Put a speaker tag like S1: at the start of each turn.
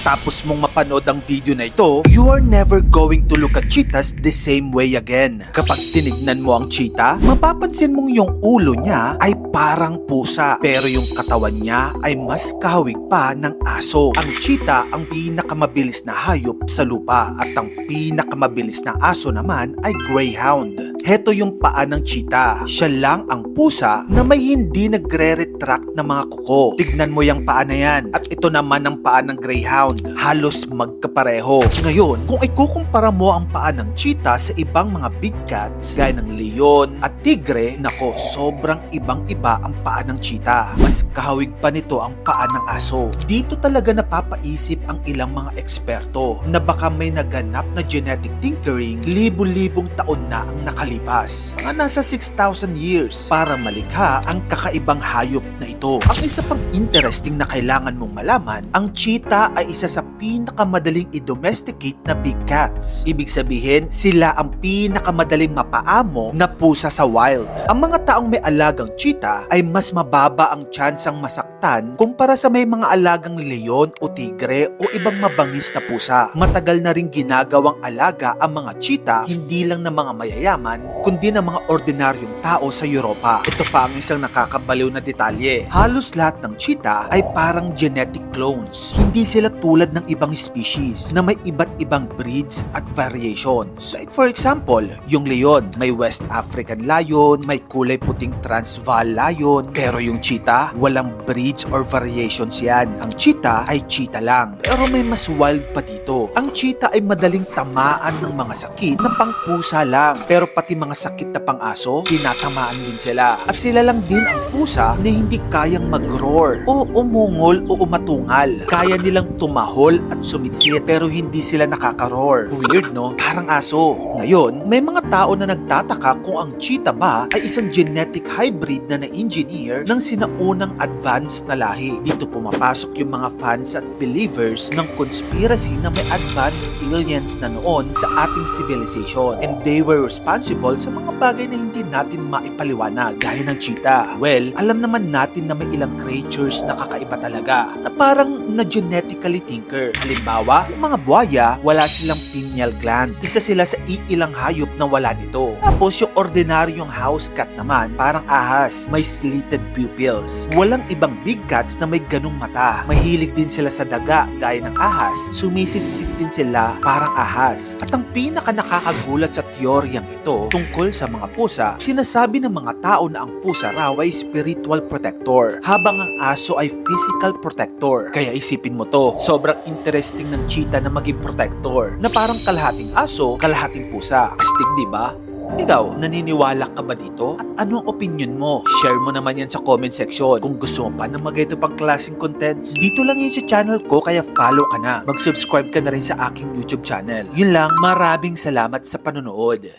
S1: matapos mong mapanood ang video na ito, you are never going to look at cheetahs the same way again. Kapag tinignan mo ang cheetah, mapapansin mong yung ulo niya ay parang pusa, pero yung katawan niya ay mas kahawig pa ng aso. Ang cheetah ang pinakamabilis na hayop sa lupa at ang pinakamabilis na aso naman ay greyhound. Heto yung paa ng cheetah. Siya lang ang pusa na may hindi nagre-retract na mga kuko. Tignan mo yung paa na yan. At ito naman ang paa ng greyhound. Halos magkapareho. Ngayon, kung ikukumpara mo ang paa ng cheetah sa ibang mga big cats, gaya ng leon at tigre, nako, sobrang ibang-iba ang paa ng cheetah. Mas kahawig pa nito ang paa ng aso. Dito talaga napapaisip ang ilang mga eksperto na baka may naganap na genetic tinkering libo-libong taon na ang nakalipas. Mga nasa 6,000 years para malikha ang kakaibang hayop na ito. Ang isa pang interesting na kailangan mong malaman, ang cheetah ay isa sa pinakamadaling i-domesticate na big cats. Ibig sabihin, sila ang pinakamadaling mapaamo na pusa sa wild. Ang mga taong may alagang cheetah ay mas mababa ang tsansang masaktan kumpara sa may mga alagang leon o tigre o ibang mabangis na pusa. Matagal na rin ginagawang alaga ang mga cheetah hindi lang ng mga mayayaman kundi ng mga ordinaryong tao sa Europa. Ito pa ang isang nakakabaliw na detalye. Halos lahat ng cheetah ay parang genetic clones. Hindi sila tulad ng ibang species na may iba't ibang breeds at variations. Like for example, yung leon, may West African lion, may kulay puting Transvaal lion, pero yung cheetah, walang breeds or variations yan. Ang cheetah ay cheetah lang. Pero may mas wild pa dito. Ang cheetah ay madaling tamaan ng mga sakit na pangpusa lang, pero pati mga sakit na pang-aso, tinatamaan din sila. At sila lang din ang pusa na hindi kayang mag-roar o umungol o umatungal. Kaya nilang tumahol at sumitsit pero hindi sila nakaka-roar. Weird, no? Parang aso. Ngayon, may mga tao na nagtataka kung ang cheetah ba ay isang genetic hybrid na na-engineer ng sinaunang advanced na lahi. Dito pumapasok yung mga fans at believers ng conspiracy na may advanced aliens na noon sa ating civilization and they were responsible sa mga bagay na hindi natin maipaliwanag gaya ng cheetah. Well, alam naman natin na may ilang creatures na kakaiba talaga na parang na genetically tinker. Halimbawa, yung mga buhaya, wala silang pineal gland. Isa sila sa iilang hayop na wala nito. Tapos yung ordinaryong house cat naman, parang ahas, may slitted pupils. Walang ibang big cats na may ganung mata. Mahilig din sila sa daga gaya ng ahas. Sumisit-sit din sila parang ahas. At ang pinaka nakakagulat sa teoryang ito tungkol sa mga pusa, sinasabi ng mga tao na ang pusa raw ay spiritual protector habang ang aso ay physical protector. Kaya isipin mo to, sobrang interesting ng cheetah na maging protector na parang kalahating aso, kalahating pusa. Astig, di ba? Ikaw, naniniwala ka ba dito? At anong opinion mo? Share mo naman yan sa comment section. Kung gusto mo pa ng mga ito pang klaseng contents, dito lang yun sa channel ko kaya follow ka na. Mag-subscribe ka na rin sa aking YouTube channel. Yun lang, maraming salamat sa panonood.